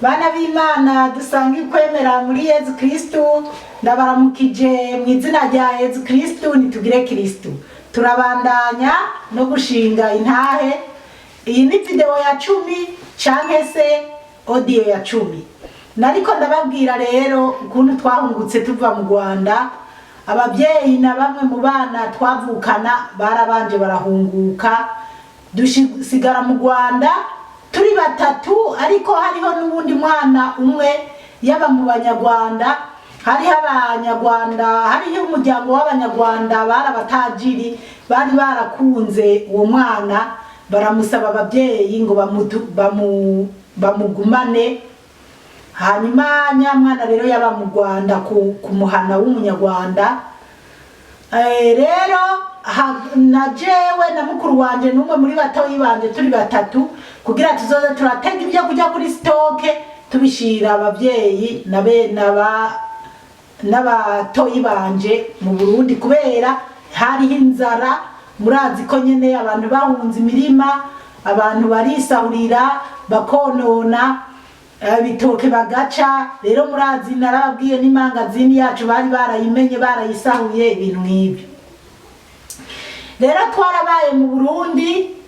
Bana b'Imana dusanga kwemera muri Yezu Kristu ndabaramukije mu izina rya Yezu Kristu nitugire Kristu. Turabandanya no gushinga intahe. Iyi ni video ya 10 canke se audio ya 10. Nariko ndababwira rero ukuntu twahungutse tuva mu Rwanda. Abavyeyi na bamwe mu bana twavukana barabanje barahunguka dusigara mu Rwanda turi batatu, ariko hariho n'ubundi mwana umwe yaba mu Banyarwanda. Hariho Abanyarwanda, hariho umuryango w'Abanyarwanda barabatajiri bari barakunze uwo mwana, baramusaba abavyeyi ngo bamugumane. Hanyuma nyamwana rero yaba mu Rwanda ku muhana w'Umunyarwanda. Rero na jewe na mukuru wanje n'umwe muri batoyi banje turi batatu, kugira tuzoze turatega ibyo kujya kuri stoke tubishira abavyeyi n'abatoyi banje mu Burundi, kubera hariho inzara. Murazi ko nyene abantu bahunze imirima, abantu barisahurira bakonona bitoke bagaca. Rero murazi narababwiye n'imangazini yacu bari barayimenye barayisahuye ibintu nk'ibyo. Rero twarabaye mu Burundi,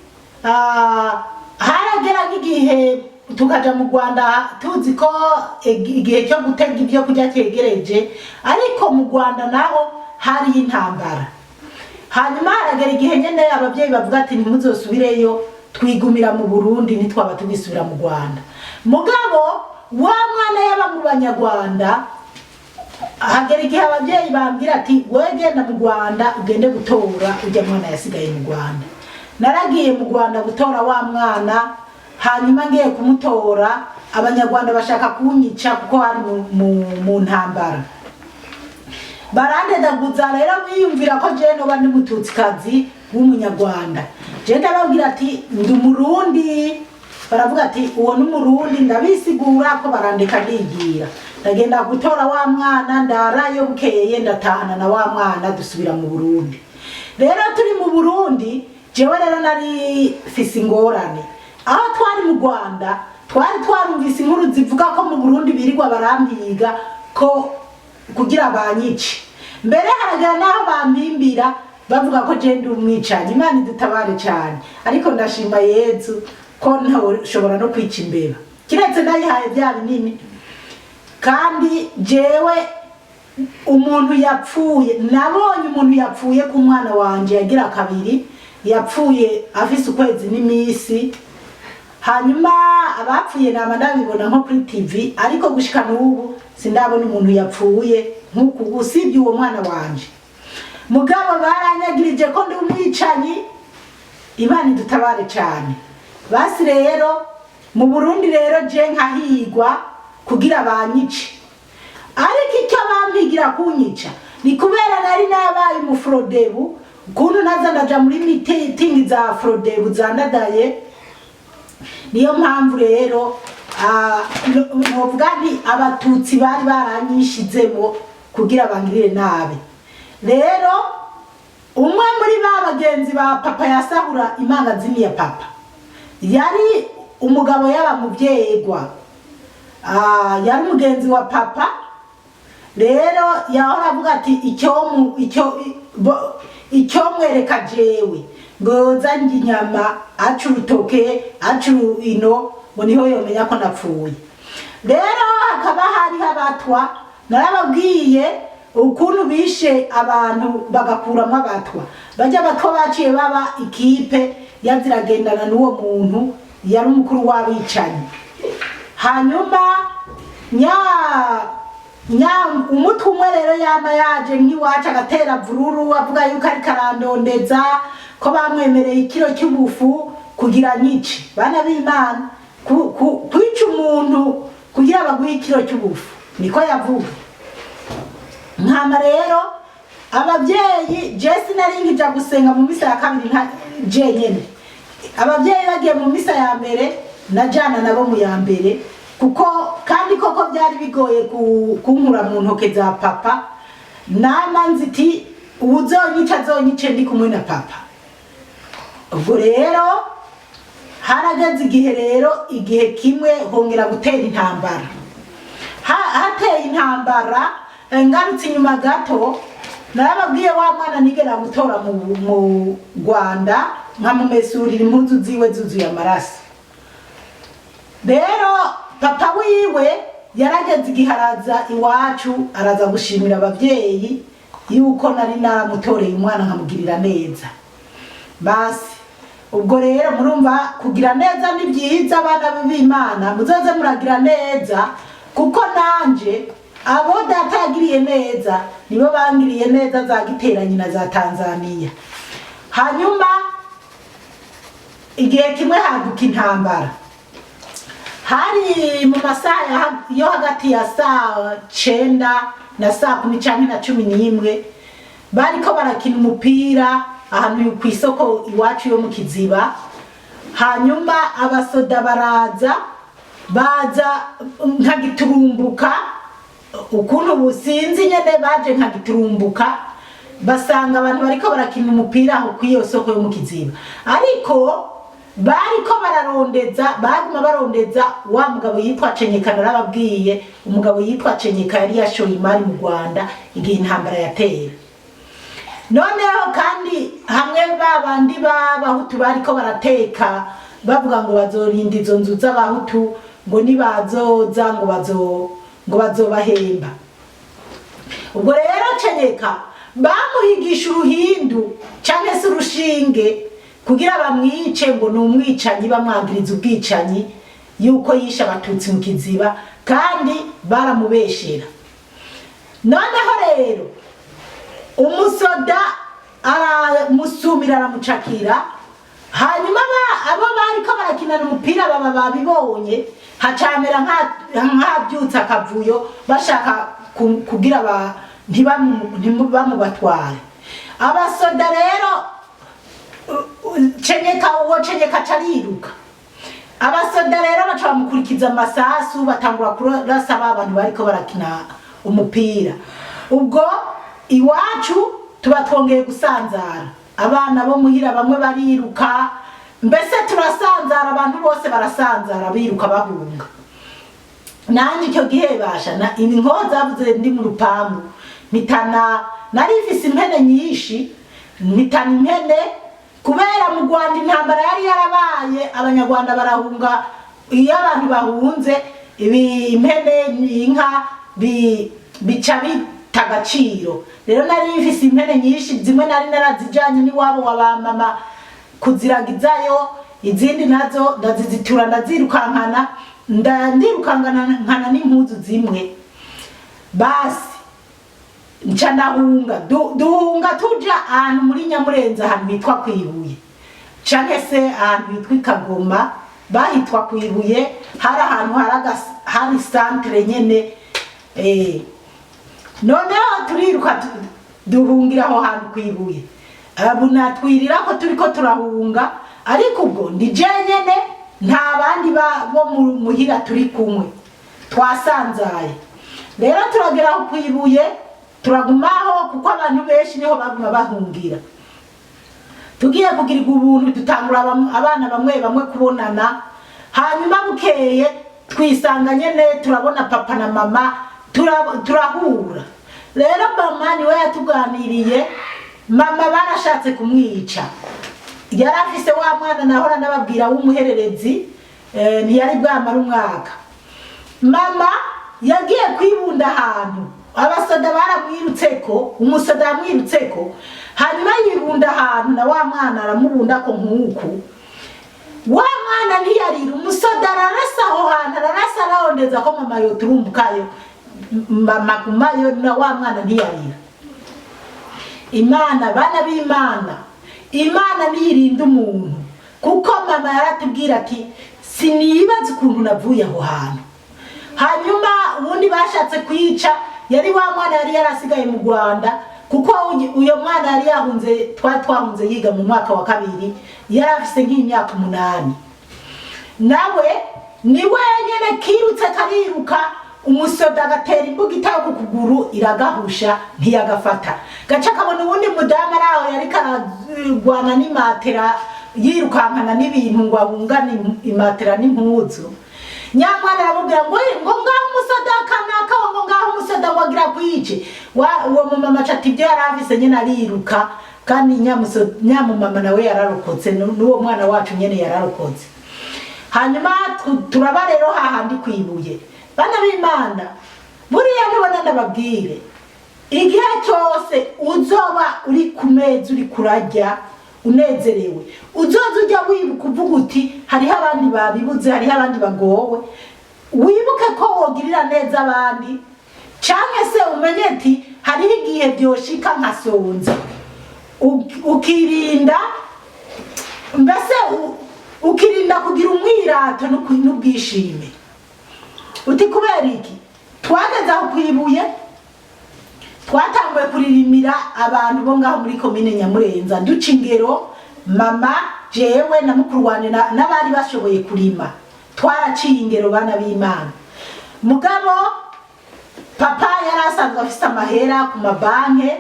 haragera nk'igihe tukaja mu Rwanda tuzi ko igihe cyo gutega ibyo kurya cyegereje, ariko mu Rwanda naho hari intambara. Hanyuma haragera igihe nyene abavyeyi bavuga ati ntimuzosubireyo, twigumira mu Burundi nitwaba tugisubira mu Rwanda. Mugabo wa mwana yaba mu Banyarwanda, hagera igihe abavyeyi bambwira ati wewe genda mu Rwanda ugende gutora ujya mwana yasigaye mu Rwanda. Naragiye mu Rwanda gutora wa mwana, hanyuma ngiye kumutora Abanyarwanda bashaka kunyica kuko hari mu ntambara. Barandedaguza rero biyumvira ko je no bandi mututsikazi w'Umunyarwanda. Je ndababwira ati ndi Umurundi, baravuga ati uwo n'Umurundi, ndabisigura ko barandeka ndigira. Ndagenda gutora wa mwana, ndarayo bukeye ndatahana na wa mwana dusubira mu Burundi. Rero turi mu Burundi, jewe rero nari fise ingorane. Aho twari mu Rwanda twari twarumvise inkuru zivuga ko mu Burundi birirwa barampiga ko kugira banyice. Mbere haragera naho bampimbira bavuga ko je ndi umwicanyi. Imana idutabare cyane, ariko ndashima Yezu ko ntashobora no kwica imbeba, kiretse nayihaye bya binini. Kandi jewe umuntu yapfuye, nabonye umuntu yapfuye ku mwana wanje yagira kabiri, yapfuye afise ukwezi n'imisi. Hanyuma abapfuye nama ndabibona nko kuri TV, ariko gushika n'ubu sindabona umuntu yapfuye nkuko usibye uwo mwana wanje. Mugabo baranyagirije ko ndi umwicanyi. Imana idutabare cyane. Basi rero mu Burundi rero je nkahigwa kugira banyice, ariko icyo bampigira kunyica ni kubera nari nabaye mu Frodebu. Ukuntu naza ndaja muri meeting za Frodebu zandadaye, niyo mpamvu rero novuga nti abatutsi bari baranyishizemo kugira bangirire nabi. Rero umwe muri bagenzi ba papa yasahura imangazini ya papa, yari umugabo yaba muvyegwa, yari umugenzi wa papa. Rero yahora avuga ati icyo mwereka jewe ngoza njye inyama, aca urutoke, aca ino, ngo niho yomenya ko napfuye. Rero hakaba hariho abatwa, narababwiye ukuntu bishe abantu bagakuramo abatwa. Bajya abatwa baciye baba ikipe yaziragendana n'uwo muntu yari umukuru w'abicanyi. Hanyuma umutwe umwe rero yama yaje nk'iwacu agatera vururu, avuga yuko ari karandondeza ko bamwemereye ikiro cy'ubufu kugira nyice. Bana b'Imana, kwica umuntu kugira baguhe ikiro cy'ubufu, niko yavuga. Nkama rero abavyeyi Jesse nari ngija gusenga mu misa ya kabiri nka je nyene. Abavyeyi bagiye mu misa ya mbere najana nabo mu ya mbere, kuko kandi koko byari bigoye kunkura mu ntoke za papa. Nama nziti uzonyica azonyice ndi kumwe na papa. Ubwo rero harageze igihe rero igihe kimwe hongera gutera intambara. Hateye intambara, ngarutse inyuma gato narababwiye wa mwana nigera gutora mu Rwanda nkamumesurira impuzu ziwe zuzuye amaraso. Rero papa wiwe yarageze igihe araza iwacu araza gushimira abavyeyi yuko nari naramutoreye umwana nkamugirira neza. Basi ubwo rero murumva kugira neza ni byiza, abana b'Imana muzoze muragira neza, kuko nanje abo data yagiriye neza nibo bangiriye neza za Giteranyi na za Tanzania. Hanyuma igihe kimwe haduka intambara, hari mu masaha yo hagati ya saa 9 na saa 10 canke na 11 bariko barakina umupira ahantu ku isoko iwacu yo mu Kiziba. Hanyuma abasoda baza nkagiturumbuka, ukuntu businzi nyene baje nkagiturumbuka, basanga abantu bariko barakina umupira aho ku iyo soko yo mu Kiziba, ariko bariko baguma barondeza wa mugabo yitwa Cenyeka. Narababwiye umugabo yitwa Cenyeka yari yashoye imari mu Rwanda igihe intambara yatera. Noneho kandi hamwe babandi b'abahutu bariko barateka bavuga ngo bazorinda izo nzu z'abahutu, ngo nibazoza ngo bazobahemba. Ubwo rero Cenyeka bamuhigisha uruhindu canke se urushinge kugira bamwice, ngo numwicanyi, bamwagiriza ubwicanyi yuko yisha abatutsi mu Kiziba, kandi baramubeshera. Noneho rero umusoda aramusumira aramucakira. Hanyuma abo bariko barakinana umupira baba babibonye, hacamera nkabyutsa akavuyo bashaka kugira ntibamubatware. Abasoda rero Cenyeka cariruka. Abasoda rero baca bamukurikiza amasasu, batangura kurasa abantu bariko barakina umupira. Ubwo iwacu tuba twongeye gusanzara, abana bo muhira bamwe bariruka, mbese turasanzara, abantu bose barasanzara biruka bahunga. Nanje icyo gihe basha inkoza zavuze ndi mu rupangu, nari mfise impene nyinshi, mpitana impene kubera mu Rwanda intambara yari yarabaye, abanyarwanda barahunga. Iyo abantu bahunze impene inka bica bitagaciro. Rero nari mfise impene nyinshi, zimwe nari narazijanye n'iwabo wa bamama kuziragizayo, izindi nazo ndazizitura ndazirukankana, ndirukangana n'impuzu zimwe. Basi nca ndahunga, duhunga tuja ahantu muri Nyamurenza, ahantu hitwa Kwibuye canke se ahantu hitwa Kagoma, bahitwa Kwibuye. Hari ahantu hari centre nyene. Noneho turiruka duhungira aho hantu Kwibuye. Abo natwirira ko turiko turahunga, ariko ubwo ndi jenyene, nta bandi bo muhira turi kumwe, twasanzaye. Rero turagera aho Kwibuye turagumaho, kuko abantu benshi niho baguma bahungira. Tugiye kugirirwa ubuntu dutangura abana bamwe kubonana. Hanyuma bukeye twisanga nyene turabona papa na mama turahura. Rero mama niwe yatuganiriye. Mama barashatse kumwica, yarafise wa mwana nahora nababwira w'umuhererezi, ntiyari bwamara umwaka. Mama yagiye kwibunda ahantu, abasoda baramwirutseko, umusoda yamwirutseko, hanyuma yibunda ahantu na wa mwana aramubunda ko nkuku. Wa mwana ntiyarira, umusoda ararasa aho hantu, ararasa arondeza ko mama yoturumbukayo, mama kumayo, na wa mwana ntiyarira. Imana, bana b'Imana, Imana niyirinda umuntu, kuko mama yaratubwira ati sinibaza ukuntu navuye aho hantu. Hanyuma ubundi bashatse kwica yari wa mwana yari yarasigaye mu Rwanda, kuko uyo mwana yari yahunze, twahunze yiga mu mwaka wa 2, yari afise nk'imyaka 8. Nawe ni wenyene kirutse kariruka, umusoda agatera imbuga itago kuguru iragahusha ntiyagafata. Gaca kabona ubundi mudamu araho yari karagwana n'imatera yirukankana n'ibintu ngo abungane imatera n'impuzu. Nyamwana aramubwira ngo ngaho umusadaka nakaho ngo ngaho umusadaka wagira kwice uwo mumama ati ibyo yaravise nyene ariruka kandi nyamumama nawe yararokotse n'uwo mwana wacu nyene yararokotse. Hanyuma turaba rero hahandi kwibuye bana b'Imana buriya nibona ndababwire igihe cyose uzoba uri ku meza uri kurajya unezerewe uzoza ujya wibuka uvuga uti hariho abandi babibuze hariho abandi bagowe wibuke ko wogirira neza abandi cyangwa se umenye ati hariho igihe byoshika nkasonza ukirinda mbese ukirinda kugira umwirato n'ubwishime uti kubera iki twageze aho kwibuye twatanguye kuririmira abantu bo ngaho muri komine Nyamurenza duca ingero mama jewe na mukuru wanje n'abari bashoboye kurima twaraciye ingero bana b'Imana. Mugabo papa yarasanzwe afite amahera ku mabanke.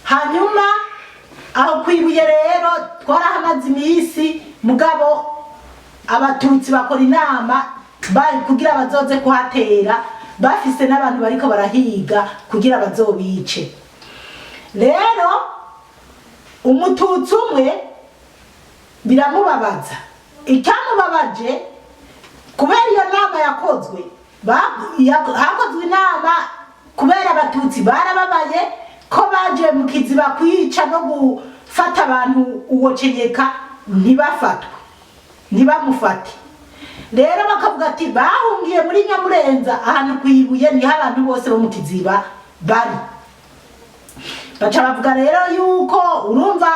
Hanyuma aho kwibuye rero twarahamaze imisi mugabo abatutsi bakora inama bari kugira bazoze kuhatera bafise n'abantu bariko barahiga kugira bazobice. Rero umututsi umwe biramubabaza icyamubabaje kubera iyo nama yakozwe hakozwe inama kubera abatutsi barababaye ko baje mu kiziba kwica no gufata abantu uwo Cenyeka ntibafatwe ntibamufate. Rero bakavuga ati bahungiye muri Nyamurenza ahantu kwibuye niho abantu bose bo mu kiziba bari. Baca bavuga rero yuko urumva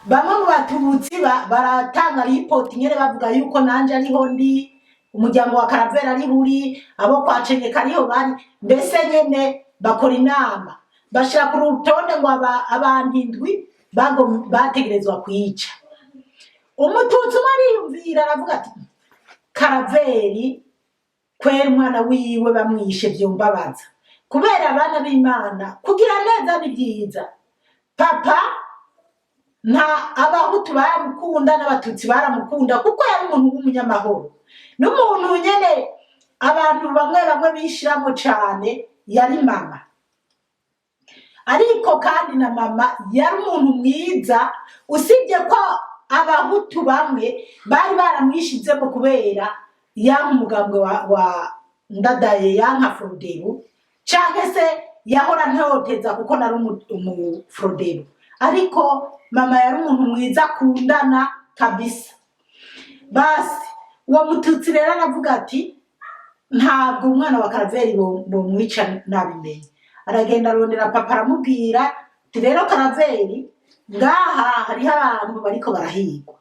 bamwe mu batutsi baratanga report nyene bavuga yuko nanje ariho ndi umuryango wa Karavera ari buri abo kwa Cenyeka ariho bari mbese nyene bakora inama bashira ku rutonde ngo abantu indwi bategerezwa kwica. Umututsi wariyumvira aravuga ati Karaveri kwera umwana wiwe bamwishe vyombabaza kubera abana b'Imana kugira neza ni byiza. Papa nta abahutu baramukunda n'abatutsi baramukunda kuko yari umuntu w'umunyamahoro n'umuntu nyene abantu bamwe bishiramo cane yari mama. Ariko kandi na mama yari umuntu mwiza usibye ko abahutu bamwe bari baramwishizemo kubera yanka umugambwe wa Ndadaye yanka Frodebu canke se yahora ntoteza kuko nari Frodebu. Ariko mama yari umuntu mwiza akundana kabisa. Basi uwo mututsi rero aravuga ati ntabwo umwana wa Karaveri bomwica nabimenye. Aragenda arondera papa aramubwira ati rero Karaveri ngaha hariho abantu bariko barahigwa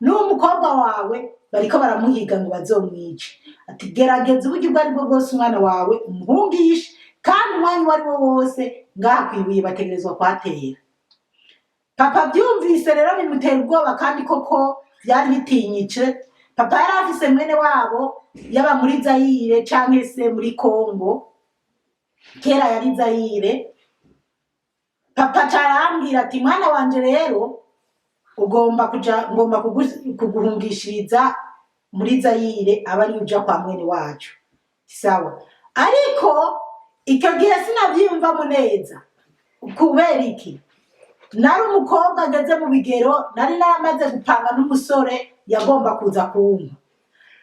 n'umukobwa wawe bariko baramuhiga ngo bazomwice. Ati gerageza uburyo bwari bwo bwose umwana wawe umuhungishe kandi umwanya wari wo wose ngaha kwibuye bategerezwa kwatera. Papa byumvise rero bimutera ubwoba kandi koko byari bitinyice. Papa yari afise mwene wabo yaba muri Zaire canke se muri Kongo, kera yari Zaire. Papa carambwira ati mwana wanje rero ngomba kuguhungishiriza muri Zaire abari uja kwa mwene wacu. Sawa. Ariko icyo gihe sinavyumvamo neza kubera iki nari umukobwa ngeze mu bigero nari namaze gupanga n'umusore yagomba kuza kumpa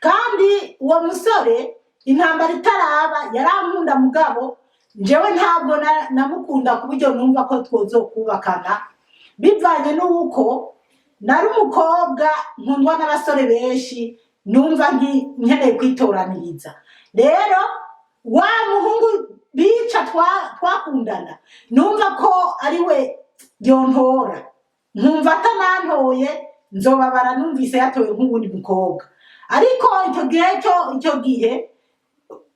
kandi uwo musore intambara itaraba yarankunda mugabo jewe ntabwo namukunda kuburyo numva ko twozokubakana bivanye n'uko nari umukobwa nkundwa n'abasore benshi numva nkeneye kwitoraniriza. Rero wa muhungu bica twakundana numva ko ari we yontora nkumva atanantoye nzobabara numvise yatoye nk'ubundi mukobwa. Ariko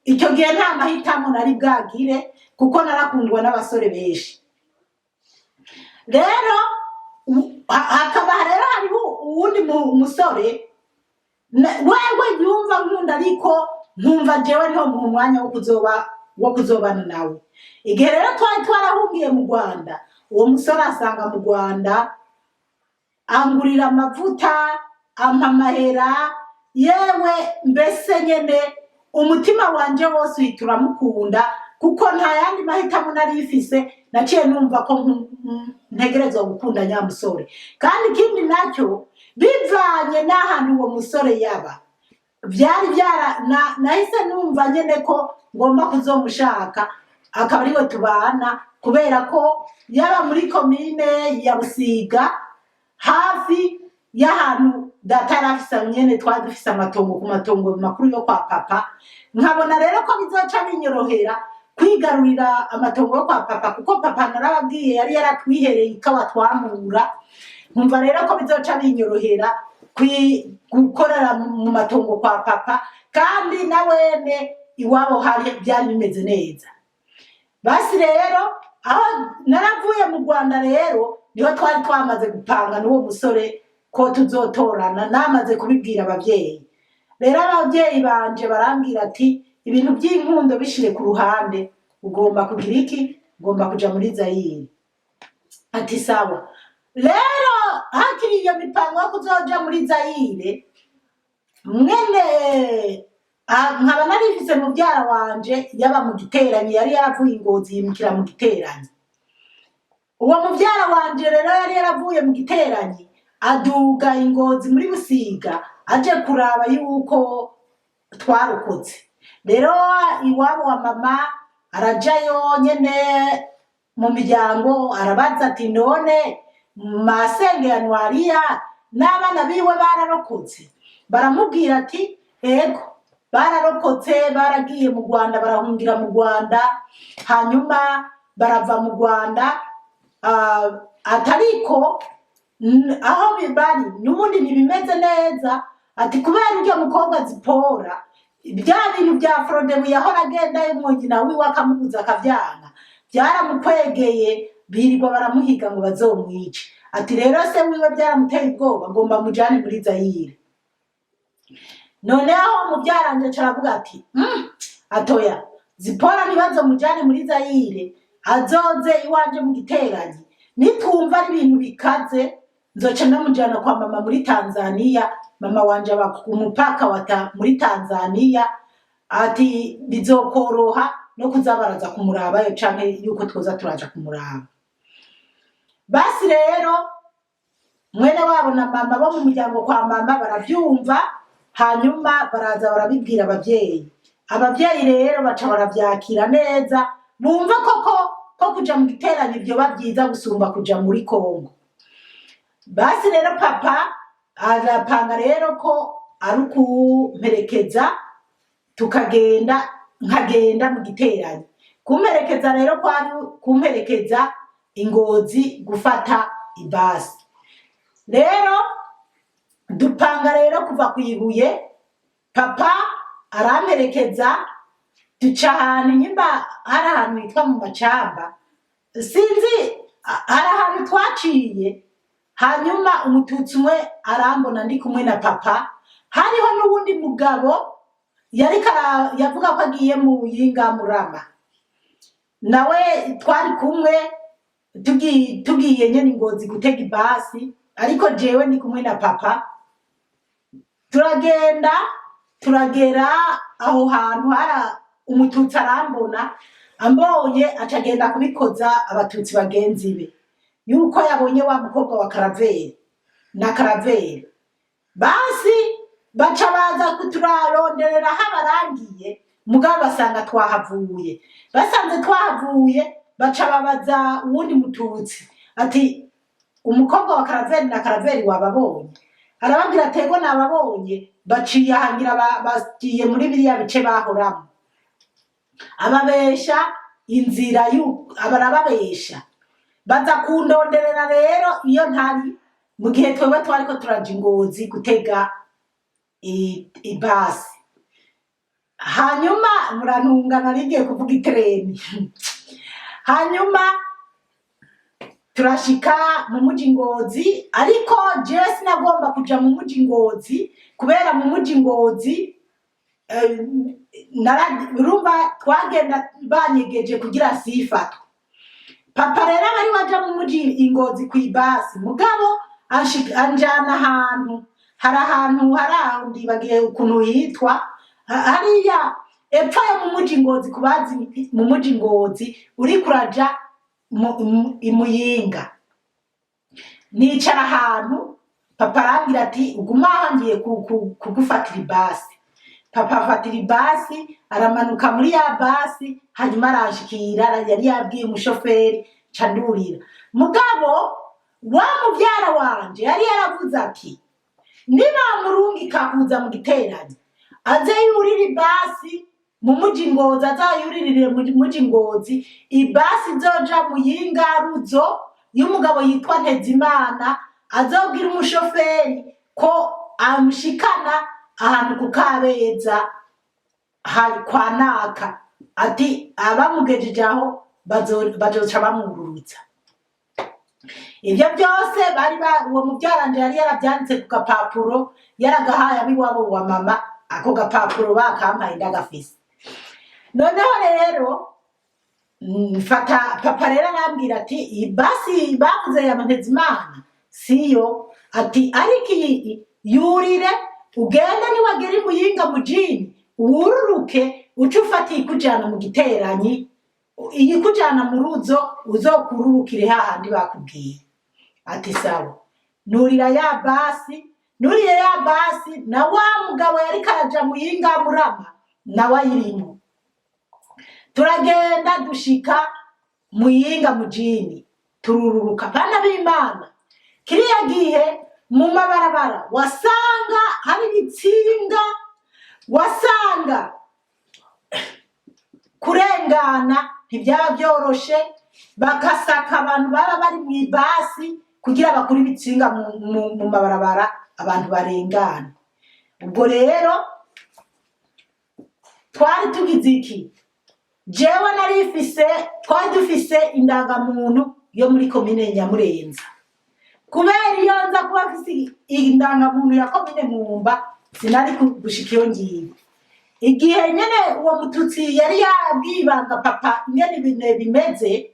icyo gihe nta mahitamo nari bwagire kuko narakundwa n'abasore benshi. Rero hakaba rero hariho uwundi musore wewe yumva nkunda ariko nkumva jewe niho mu mwanya wo kuzobana nawe. Igihe rero twari twarahungiye mu Rwanda uwo musore asanga mu Rwanda angurira amavuta ampa amahera yewe mbese nyene umutima wanje wose uhita uramukunda kuko nta yandi mahitamo nari ifise naciye numva ko ntegerezwa gukunda nyamusore kandi ikindi nacyo bivanye n'ahantu uwo musore yaba byari nahise numva nyene ko ngomba kuzomushaka akaba ariwe tubana kubera ko yaba muri komine ya Busiga hafi y'ahantu data yarafise nyene twari dufise amatongo ku matongo makuru yo kwa papa nkabona rero ko bizoca binyorohera kwigarurira amatongo yo kwa papa kuko papa narababwiye yari yaratwihereye ikawa twamura nkumva rero ko bizoca binyorohera gukorera mu matongo kwa papa kandi nawene iwabo hari byari bimeze neza basi rero aho naravuye mu Rwanda rero niho twari twamaze gupanga n'uwo musore ko tuzotorana namaze kubibwira abavyeyi rero abavyeyi banje barambwira ati ibintu by'inkundo bishire ku ruhande ugomba kugira iki ugomba kuja muri Zaire ati sawa rero hakiri iyo mipango yo kuzoja muri Zaire mwene nkaba narifise mubyara wanje yaba mu Giteranyi yari yaravuye Ingozi yimukira mu Giteranyi uwo mubyara wanje rero yari yaravuye mu Giteranyi aduga Ingozi muri Busiga aje kuraba yuko twarokotse rero iwabo wa mama arajayo nyene mu miryango arabaza ati none masenge ya Ntwariya n'abana biwe bararokotse baramubwira ati ego bararokotse baragiye mu Rwanda barahungira mu Rwanda hanyuma barava mu Rwanda atariko aho bibari n'ubundi ntibimeze neza ati kubera uryo mukobwa zipora bya bintu bya Frodebu yahora agenda y'umwongina wiwe akamubuza akavyanga byaramukwegeye birirwa baramuhiga ngo bazomwice ati rero se wiwe byaramuteye ubwoba ngomba mujane muri Zaire noneho mubyaranje caravuga ati atoya zipora nibazo mujane muri Zaire azoze iwanje mu Giteranyi nitumva ari ibintu bikaze nzoca ndamujana kwa mama muri Tanzania mama wanje aba ku mupaka muri Tanzania ati bizokoroha no kuzabaraza kumurabayo canke yuko twoza turaja kumuraba basi rero mwene wabo na mama bo mu muryango kwa mama baravyumva hanyuma baraza barabibwira abavyeyi rero baca baravyakira neza bumva ko kuja mu Giteranyi byo babyiza gusumba kuja muri Kongo basi rero papa arapanga rero ko ari kumperekeza tukagenda nkagenda mu Giteranyi kumperekeza rero ko ari kumperekeza Ingozi gufata ibasi rero dupanga rero kuva kwibuye papa aramperekeza duca ahantu nyimba hari ahantu hitwa mu Macamba sinzi hari ahantu twaciye hanyuma umututsi umwe arambona ndi kumwe na papa hariho n'ubundi mugabo yavuga ko agiye mu Yinga Murama nawe twari kumwe tugiye nyene Ingozi gutega ibasi ariko jewe ndi kumwe na papa turagera aho hantu hari umututsi arambona ambonye acagenda kubikoza abatutsi bagenzi be yuko yabonye wa mukobwa wa Karaveri na Karaveri basi baca baza kuturaronderera habarangiye mugabo basanga twahavuye basanze twahavuye baca babaza uwundi mututsi ati umukobwa wa Karaveri na Karaveri wababonye arababwira atego nababonye baciye ahangira bagiye muri biriya bice bahoramo ababesha inzira abarababesha baza kundonderera rero iyo ntari mu gihe twebwe twariko turaja Ingozi gutega ibasi hanyuma muranungana rigiye kuvuga itreni hanyuma turashika mu muji Ngozi ariko jewe sinagomba kuja mu muji Ngozi kubera mu muji Ngozi urumva twagenda banyegeje kugira sifatwa papa rero bari waja mu muji Ingozi kwibasi mugabo anjana ahantu hari ahantu hari aho ndibagiye ukuntu hitwa hariya epfo yo mu muji Ngozi, kubazi mu muji Ngozi uri kuraja imuyinga. Nicara ahantu papa arambwira ati uguma hangiye kugufatira ibasi. Papa afatira ibasi aramanuka muri ya basi, hanyuma arashikira yari yabwiye umushoferi candurira. Mugabo wa muvyara wanje yari yaravuze ati niba murungika kuza mu giterane aze yurira ibasi mu muji Ngozi, azayuririre mu muji Ngozi, ibasi zoja Muyinga Ruzo y'umugabo yitwa Ntezimana, azobwira umushoferi ko amushikana ahantu ku Kabeza kwa naka, ati abamugejeje aho bazoca bamwururutsa. Ivyo byose bari uwo muvyaranje yari yaravyanditse ku gapapuro, yaragahaye abiwabo wa mama. Ako gapapuro bakampaye ndagafise. Noneho rero mfata papa rero arambwira ati ibasi bavuze ya Ntezimana siyo, ati ariko yurire ugenda niwagera imuyinga mujini ururuke uce ufata ikujana mu giteranyi, iyi kujana mu Ruzo uzokururukire hahandi bakubwiye. Ati sawa. Nurira ya basi, nuriye ya basi na wa mugabo yari karaja Muyinga Murama nawe ayirimo. Turagenda dushika Muyinga mujini turururuka. Bana b'Imana, kiriya gihe mu mabarabara wasanga hari ibitsinga, wasanga kurengana ntibyaba byoroshe, bakasaka abantu baba bari mu ibasi kugira bakuri ibitsinga mu mabarabara abantu barengana. Ubwo rero twari tugize iki, jewe twari dufise indangamuntu yo muri komine Nyamurenza. Kubera iyo nza kuba afise indangamuntu ya komine Mwumba sinari gushika iyo ngiye. Igihe nyene uwo mututsi yari yabwibanga papa ingene ibintu bimeze,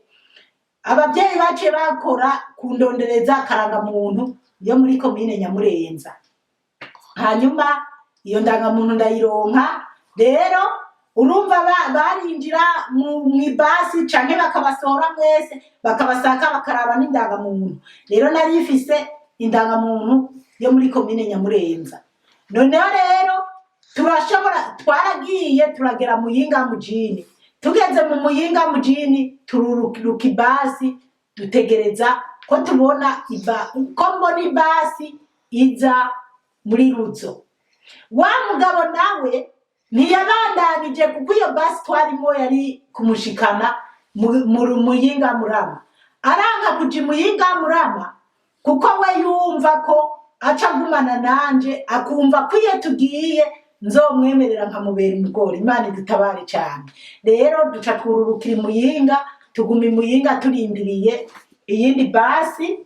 abavyeyi baciye bakora kundondereza akarangamuntu yo muri komine Nyamurenza. Hanyuma iyo ndangamuntu ndayironka. Rero urumva barinjira mu ibasi canke bakabasohora mwese bakabasaka bakaraba n'indangamuntu. Rero nari ifise indangamuntu yo muri komine Nyamurenza. Noneho rero twaragiye turagera Muyinga mujini. Tugeze mu Muyinga mujini tururuka ibasi, dutegereza ko tubona ko mbona ibasi iza muri Ruzo. Wa mugabo nawe ntiyabandanije kuko iyo basi twarimo yari kumushikana Muyinga Murama. Aranga kuja Muyinga Murama kuko we yumva ko aca gumana nanje, akumva ko iyo tugiye nzomwemerera nkamubera umugore. Imana idutabare cyane. Rero duca twururukira Muyinga, tuguma Muyinga turindiriye iyindi basi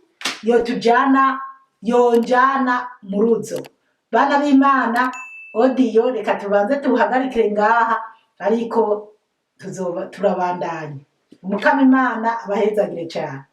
yonjana mu Ruzo. Bana b'Imana, odiyo reka tubanze tuhagarikire ngaha, ariko turabandanya. Umukama Imana abahezagire cyane.